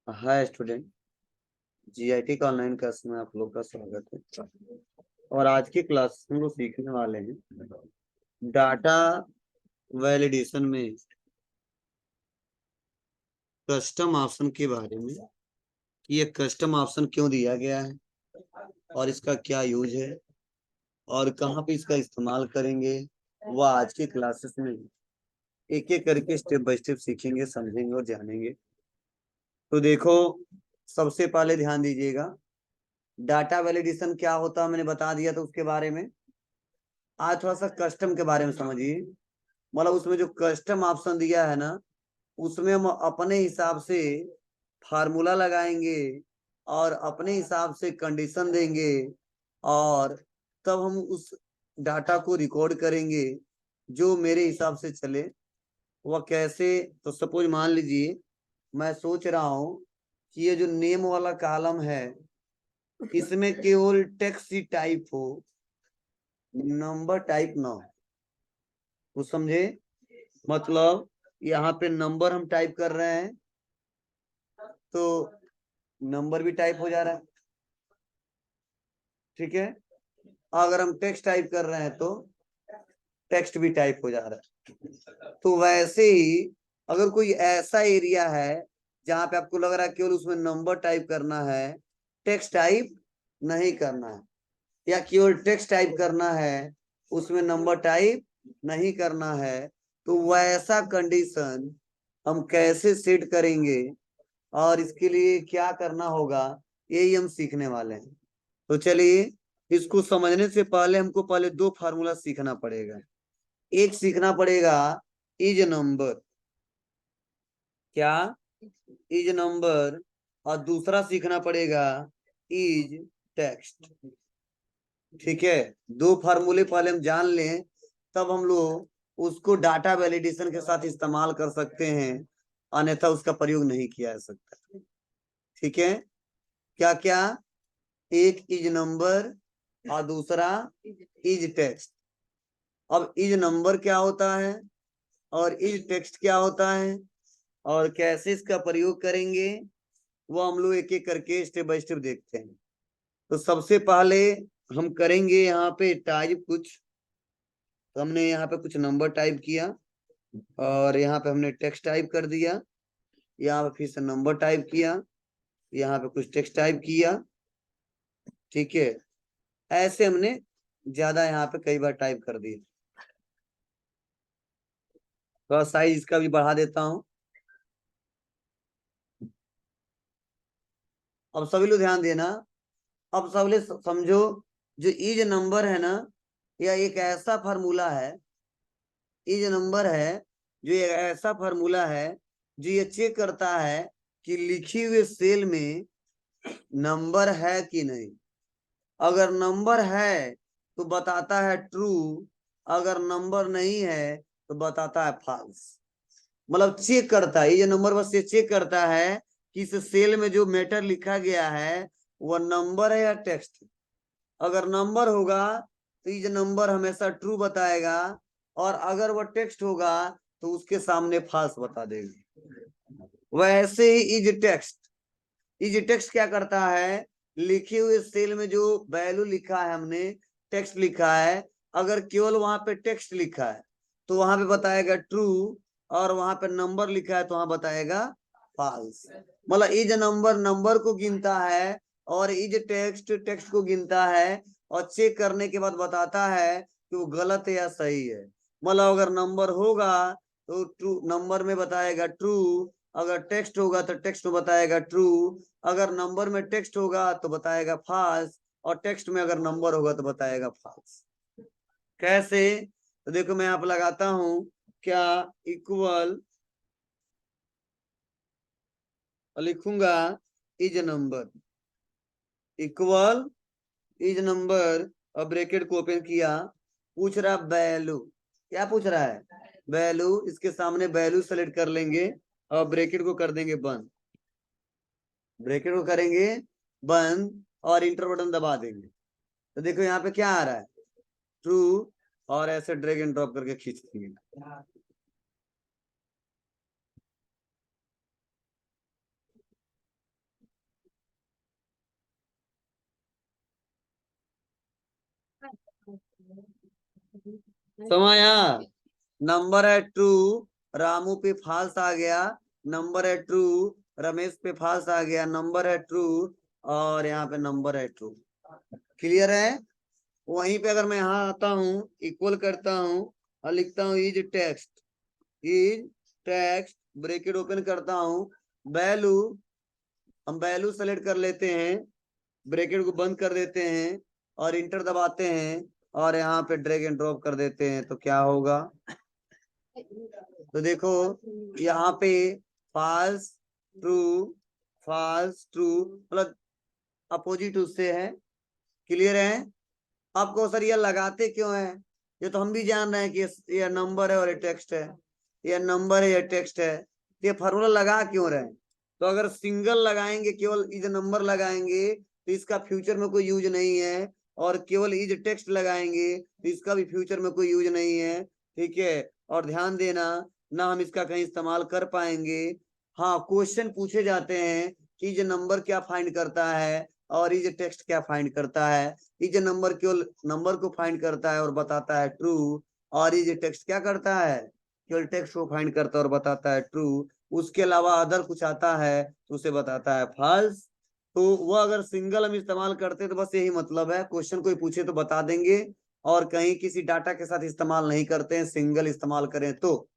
Hi student, GIT का online class में आप लोग का स्वागत है। और आज की क्लास हम लोग सीखने वाले हैं डाटा वैलिडेशन में कस्टम ऑप्शन के बारे में कि ये कस्टम ऑप्शन क्यों दिया गया है और इसका क्या यूज है और कहाँ पे इसका इस्तेमाल करेंगे, वह आज की क्लासेस में एक एक करके स्टेप बाय स्टेप सीखेंगे, समझेंगे और जानेंगे। तो देखो, सबसे पहले ध्यान दीजिएगा, डाटा वैलिडेशन क्या होता है मैंने बता दिया था उसके बारे में। आज थोड़ा सा कस्टम के बारे में समझिए। मतलब उसमें जो कस्टम ऑप्शन दिया है ना, उसमें हम अपने हिसाब से फार्मूला लगाएंगे और अपने हिसाब से कंडीशन देंगे और तब हम उस डाटा को रिकॉर्ड करेंगे जो मेरे हिसाब से चले। वह कैसे? तो सपोज मान लीजिए मैं सोच रहा हूं कि ये जो नेम वाला कॉलम है इसमें केवल टेक्स्ट ही टाइप हो, नंबर टाइप ना हो। कुछ समझे? मतलब यहाँ पे नंबर हम टाइप कर रहे हैं तो नंबर भी टाइप हो जा रहा है, ठीक है। अगर हम टेक्स्ट टाइप कर रहे हैं तो टेक्स्ट भी टाइप हो जा रहा है। तो वैसे ही अगर कोई ऐसा एरिया है जहां पे आपको लग रहा है केवल उसमें नंबर टाइप करना है, टेक्स्ट टाइप नहीं करना है, या केवल टेक्स्ट टाइप करना है उसमें नंबर टाइप नहीं करना है, तो वैसा कंडीशन हम कैसे सेट करेंगे और इसके लिए क्या करना होगा, यही हम सीखने वाले हैं। तो चलिए, इसको समझने से पहले हमको पहले दो फार्मूला सीखना पड़ेगा। एक सीखना पड़ेगा इज नंबर, क्या? Is number. और दूसरा सीखना पड़ेगा इज टेक्स्ट, ठीक है। दो फार्मूले पहले हम जान लें, तब हम लोग उसको डाटा वैलिडेशन के साथ इस्तेमाल कर सकते हैं, अन्यथा उसका प्रयोग नहीं किया जा सकता, ठीक है। क्या क्या? एक इज नंबर और दूसरा इज टेक्स्ट। अब इज नंबर क्या होता है और इज टेक्स्ट क्या होता है और कैसे इसका प्रयोग करेंगे, वो हम लोग एक एक करके स्टेप बाय स्टेप देखते हैं। तो सबसे पहले हम करेंगे यहाँ पे टाइप कुछ। तो हमने यहाँ पे कुछ नंबर टाइप किया और यहाँ पे हमने टेक्स्ट टाइप कर दिया, यहाँ पे फिर से नंबर टाइप किया, यहाँ पे कुछ टेक्स्ट टाइप किया, ठीक है। ऐसे हमने ज्यादा यहाँ पे कई बार टाइप कर दिया। थोड़ा साइज इसका भी बढ़ा देता हूँ। अब सभी लोग ध्यान देना। अब सब लोग समझो, जो इज नंबर है ना, यह एक ऐसा फार्मूला है, इज नंबर है जो एक ऐसा फार्मूला है जो ये चेक करता है कि लिखी हुए सेल में नंबर है कि नहीं। अगर नंबर है तो बताता है ट्रू, अगर नंबर नहीं है तो बताता है फॉल्स। मतलब चेक करता है, ये नंबर बस ये चेक करता है कि इस सेल में जो मैटर लिखा गया है वह नंबर है या टेक्स्ट। अगर नंबर होगा तो ये नंबर हमेशा ट्रू बताएगा, और अगर वह टेक्स्ट होगा तो उसके सामने फॉल्स बता देगा। वैसे he is text, is text क्या करता है, लिखे हुए सेल में जो वैल्यू लिखा है हमने, टेक्स्ट लिखा है, अगर केवल वहां पे टेक्स्ट लिखा है तो वहां पे बताएगा ट्रू, और वहां पे नंबर लिखा है तो वहां बताएगा फॉल्स। मतलब इज नंबर नंबर को गिनता है और इज टेक्स्ट टेक्स्ट को गिनता है, और चेक करने के बाद बताता है कि वो गलत है या सही है। मतलब अगर नंबर होगा तो ट्रू, नंबर में बताएगा ट्रू, अगर टेक्स्ट होगा तो टेक्स्ट में बताएगा ट्रू, अगर नंबर में टेक्स्ट होगा तो बताएगा फॉल्स, और टेक्स्ट में अगर नंबर होगा तो बताएगा फॉल्स। कैसे? तो देखो मैं यहाँ पे लगाता हूं, क्या इक्वल, लिखूंगा is number, equal is number, और ब्रैकेट को ओपन किया, पूछ रहा वैल्यू। क्या पूछ रहा है? वैल्यू। इसके सामने वैल्यू सेलेक्ट कर लेंगे और ब्रैकेट को कर देंगे बंद, ब्रैकेट को करेंगे बंद और इंटर बटन दबा देंगे। तो देखो यहाँ पे क्या आ रहा है, ट्रू, और ऐसे ड्रैग एंड ड्रॉप करके खींच देंगे। समाया नंबर है ट्रू, रामू पे फॉल्स आ गया, नंबर है ट्रू, रमेश पे फॉल्स आ गया, नंबर है ट्रू, और यहाँ पे नंबर है ट्रू। क्लियर है? वहीं पे अगर मैं यहाँ आता हूँ, इक्वल करता हूँ और लिखता हूँ इज टेक्स्ट ब्रैकेट ओपन करता हूँ, वैल्यू, हम वैल्यू सेलेक्ट कर लेते हैं, ब्रैकेट को बंद कर देते हैं और इंटर दबाते हैं और यहाँ पे ड्रैग एंड ड्रॉप कर देते हैं, तो क्या होगा? तो देखो यहाँ पे फॉल्स ट्रू, फॉल्स ट्रू, मतलब अपोजिट उससे है। क्लियर है? आपको सर ये लगाते क्यों है? ये तो हम भी जान रहे हैं कि ये नंबर है और ये टेक्स्ट है, ये नंबर है, ये टेक्स्ट है, ये फार्मूला लगा क्यों रहे हैं? तो अगर सिंगल लगाएंगे, केवल इज नंबर लगाएंगे तो इसका फ्यूचर में कोई यूज नहीं है, और केवल इज टेक्स्ट लगाएंगे तो इसका भी फ्यूचर में कोई यूज नहीं है। ठीक है, और ध्यान देना ना हम इसका कहीं इस्तेमाल कर पाएंगे। हाँ, क्वेश्चन पूछे जाते हैं कि इज नंबर क्या फाइंड करता है और इज टेक्स्ट क्या फाइंड करता है। इज नंबर केवल नंबर को फाइंड करता है और बताता है ट्रू, और इज टेक्स्ट क्या करता है? केवल टेक्स्ट को फाइंड करता है और बताता है ट्रू। उसके अलावा अदर कुछ आता है तो उसे बताता है फॉल्स। तो वह अगर सिंगल हम इस्तेमाल करते तो बस यही मतलब है, क्वेश्चन कोई पूछे तो बता देंगे, और कहीं किसी डाटा के साथ इस्तेमाल नहीं करते हैं, सिंगल इस्तेमाल करें तो।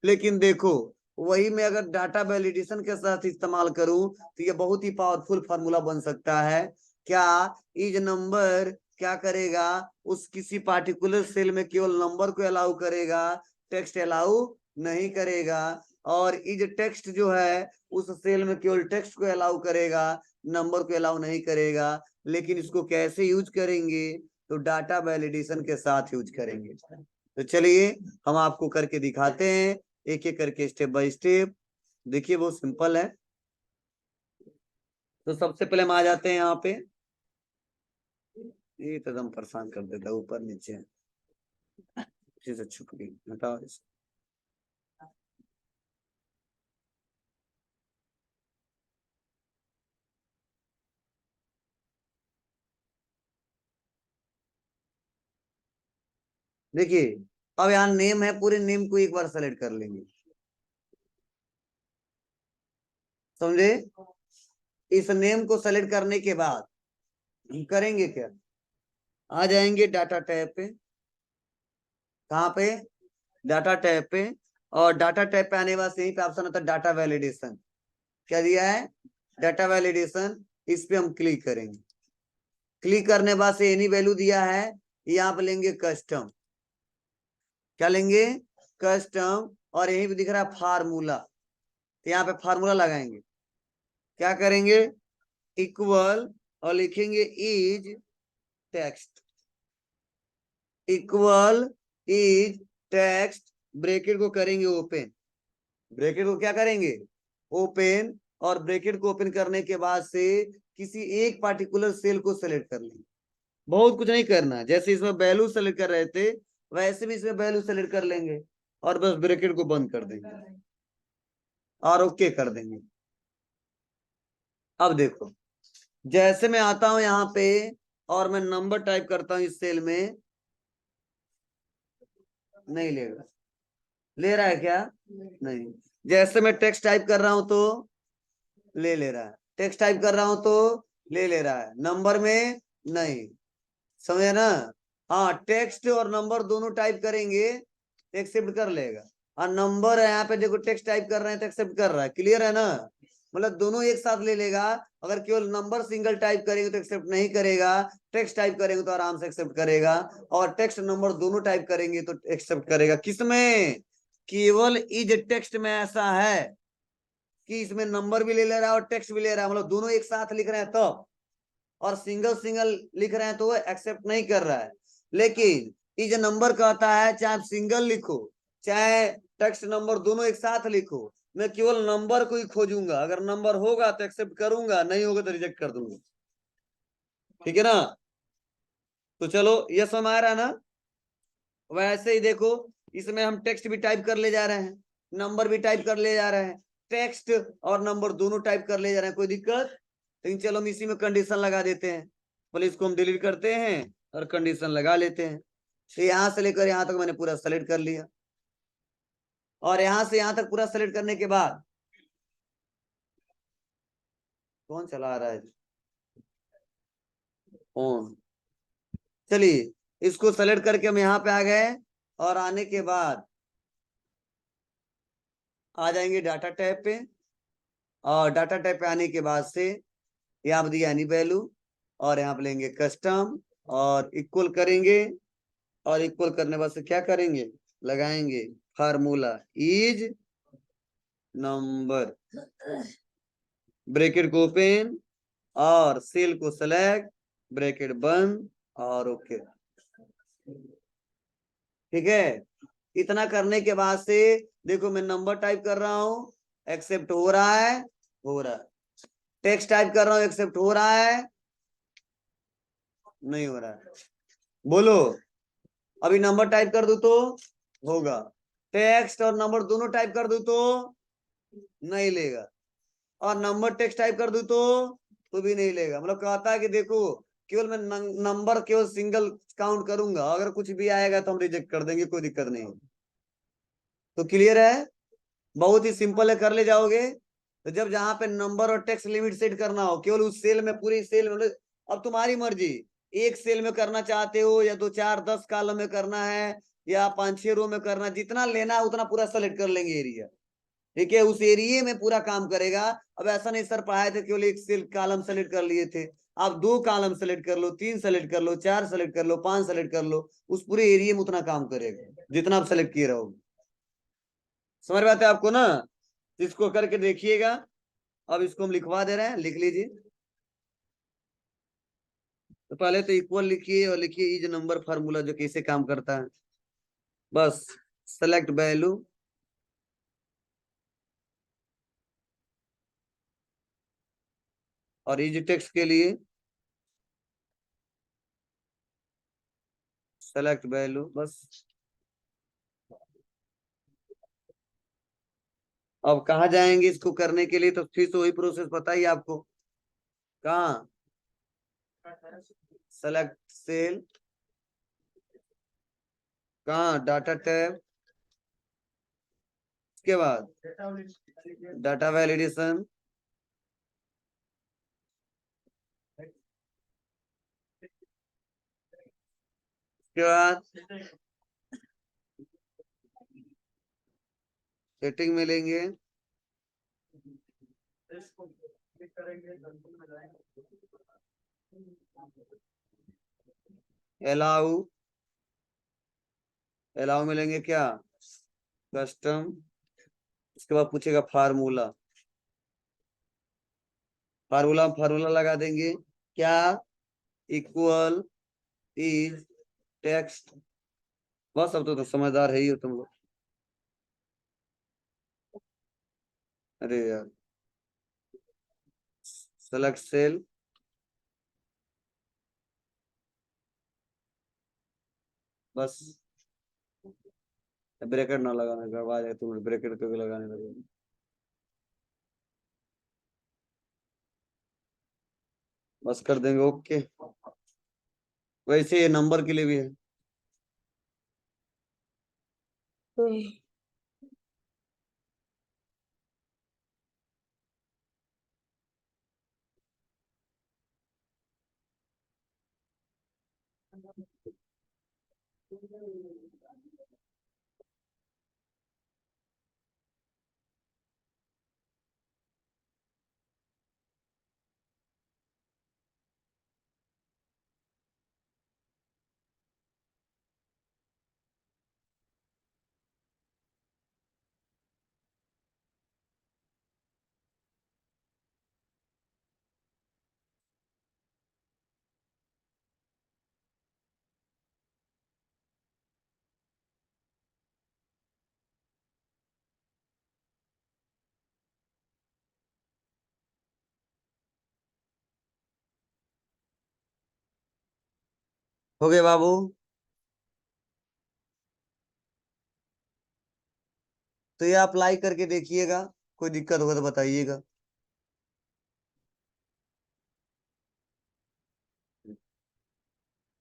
लेकिन देखो, वही मैं अगर डाटा वैलिडेशन के साथ इस्तेमाल करूं तो ये बहुत ही पावरफुल फार्मूला बन सकता है। क्या? इज नंबर क्या करेगा? उस किसी पार्टिकुलर सेल में केवल नंबर को अलाउ करेगा, टेक्स्ट अलाउ नहीं करेगा। और इज टेक्स्ट जो है उस सेल में केवल टेक्स्ट को अलाउ करेगा, नंबर को अलाउ नहीं करेगा। लेकिन इसको कैसे यूज करेंगे? तो डाटा वैलिडेशन के साथ यूज करेंगे। तो चलिए हम आपको करके दिखाते हैं, एक एक करके स्टेप बाय स्टेप। देखिए बहुत सिंपल है। तो सबसे पहले हम आ जाते हैं यहाँ पे, ये एकदम परेशान कर देता है ऊपर नीचे, इसी से छुप गई, हटाओ इसको। देखिए अब यहाँ नेम है, पूरे नेम को एक बार सेलेक्ट कर लेंगे, समझे? इस नेम को सेलेक्ट करने के बाद हम करेंगे क्या? आ जाएंगे डाटा टैब पे। कहाँ पे? डाटा टैब पे। और डाटा टैब पे आने के बाद यहीं पे ऑप्शन होता है डाटा वैलिडेशन। क्या दिया है? Data validation. इस पे हम क्लिक करेंगे। क्लिक करने बाद से एनी वैल्यू दिया है, यहाँ पे लेंगे कस्टम। क्या लेंगे? कस्टम। और यहीं पे दिख रहा है फार्मूला, तो यहाँ पे फार्मूला लगाएंगे। क्या करेंगे? इक्वल, और लिखेंगे is text, equal is text, bracket को करेंगे ओपन, ब्रैकेट को क्या करेंगे? ओपन। और ब्रैकेट को ओपन करने के बाद से किसी एक पार्टिकुलर सेल को सेलेक्ट कर लेंगे। बहुत कुछ नहीं करना, जैसे इसमें वैल्यू सेलेक्ट कर रहे थे वैसे भी इसमें वैल्यू सेलेक्ट कर लेंगे, और बस ब्रैकेट को बंद कर देंगे और ओके कर देंगे। अब देखो, जैसे मैं आता हूं यहाँ पे और मैं नंबर टाइप करता हूं इस सेल में, नहीं लेगा। ले रहा है क्या? नहीं। जैसे मैं टेक्स्ट टाइप कर रहा हूं तो ले रहा है, टेक्स्ट टाइप कर रहा हूं तो ले रहा है, नंबर में नहीं। समझे ना? हाँ, टेक्स्ट और नंबर दोनों टाइप करेंगे एक्सेप्ट कर लेगा, और नंबर है यहाँ पे देखो टेक्स्ट टाइप कर रहे हैं तो एक्सेप्ट कर रहा है। क्लियर है ना? मतलब दोनों एक साथ ले लेगा। अगर केवल नंबर सिंगल टाइप करेंगे तो एक्सेप्ट नहीं करेगा, टेक्स्ट टाइप करेंगे तो आराम से एक्सेप्ट करेगा, और टेक्स्ट नंबर दोनों टाइप करेंगे तो एक्सेप्ट करेगा। किसमें? केवल इज टेक्स्ट में ऐसा है कि इसमें नंबर भी ले रहा है और टेक्स्ट भी ले रहा है, मतलब दोनों एक साथ लिख रहे हैं तो। और सिंगल सिंगल लिख रहे हैं तो वो एक्सेप्ट नहीं कर रहा है। लेकिन ये जो नंबर कहता है, चाहे आप सिंगल लिखो चाहे टेक्स्ट नंबर दोनों एक साथ लिखो, मैं केवल नंबर को ही खोजूंगा, अगर नंबर होगा तो एक्सेप्ट करूंगा, नहीं होगा तो रिजेक्ट कर दूंगा। ठीक है ना? तो चलो ये समझ आ रहा है ना? वैसे ही देखो, इसमें हम टेक्स्ट भी टाइप कर ले जा रहे हैं, नंबर भी टाइप कर ले जा रहे हैं, टेक्स्ट और नंबर दोनों टाइप कर ले जा रहे हैं, कोई दिक्कत? लेकिन चलो हम इसी में कंडीशन लगा देते हैं। पहले इसको हम डिलीट करते हैं और कंडीशन लगा लेते हैं। तो यहां से लेकर यहां तक मैंने पूरा सेलेक्ट कर लिया, और यहां से यहां तक पूरा सेलेक्ट करने के बाद कौन चला रहा है फोन, चलिए इसको सेलेक्ट करके हम यहाँ पे आ गए, और आने के बाद आ जाएंगे डाटा टैब पे, और डाटा टैब पे आने के बाद से यहाँ पे दिया एनी वैल्यू, और यहाँ पे लेंगे कस्टम और इक्वल करेंगे, और इक्वल करने बाद से क्या करेंगे, लगाएंगे फार्मूला इज नंबर, ब्रैकेट को ओपन और सेल को सेलेक्ट, ब्रैकेट बंद और ओके। ठीक है, इतना करने के बाद से देखो मैं नंबर टाइप कर रहा हूं, एक्सेप्ट हो रहा है, हो रहा है। टेक्स्ट टाइप कर रहा हूं, एक्सेप्ट हो रहा है, नहीं हो रहा है। बोलो, अभी नंबर टाइप कर दू तो होगा, टेक्स्ट और नंबर दोनों टाइप कर दू तो नहीं लेगा, और नंबर टेक्स्ट टाइप कर दू तो भी नहीं लेगा। मतलब कहता है कि देखो केवल मैं नंबर केवल सिंगल काउंट करूंगा, अगर कुछ भी आएगा तो हम रिजेक्ट कर देंगे, कोई दिक्कत नहीं। तो क्लियर है, बहुत ही सिंपल है, कर ले जाओगे। तो जब जहां पे नंबर और टेक्स्ट लिमिट सेट करना हो, केवल उस सेल में, पूरी सेल में, अब तुम्हारी मर्जी, एक सेल में करना चाहते हो या 2 4 10 कॉलम में करना है, या 5 6 रो में करना, जितना लेना है उतना पूरा सेलेक्ट कर लेंगे एरिया। ठीक है, उस एरिया में पूरा काम करेगा। अब ऐसा नहीं सर पढ़ाए थे केवल एक सेल कॉलम सेलेक्ट कर लिए थे, आप 2 कॉलम सेलेक्ट कर लो, 3 सेलेक्ट कर लो, 4 सेलेक्ट कर लो, 5 सेलेक्ट कर लो, उस पूरे एरिया में उतना काम करेगा जितना आप सेलेक्ट किए रहोगे। समझ में आता है आपको ना, इसको करके देखिएगा। अब इसको हम लिखवा दे रहे हैं, लिख लीजिए। तो पहले तो इक्वल लिखिए, और लिखिए इज नंबर फार्मूला, जो कैसे काम करता है। बस सेलेक्ट वैल्यू, और इज टेक्स्ट के लिए सेलेक्ट वैल्यू, बस। अब कहाँ जाएंगे इसको करने के लिए, तो फिर से वही प्रोसेस पता ही आपको। कहाँ, सेलेक्ट सेल, कहाँ डाटा टैब, उसके बाद डाटा वैलिडेशन, उसके बाद सेटिंग में लेंगे, अलाउ, अलाउ में लेंगे क्या, कस्टम, उसके बाद पूछेगा फार्मूला, फार्मूला फार्मूला लगा देंगे क्या, इक्वल इज टेक्स्ट। बस अब तो समझदार है ही हो तुम लोग। अरे यार, सेलेक्ट सेल, बस ब्रैकेट ना लगाना, गड़बड़ा जाए, तुम ब्रैकेट पे भी लगाने लगे। बस कर देंगे ओके। वैसे ये नंबर के लिए भी है। हो गए बाबू। तो ये अप्लाई करके देखिएगा, कोई दिक्कत होगा तो बताइएगा।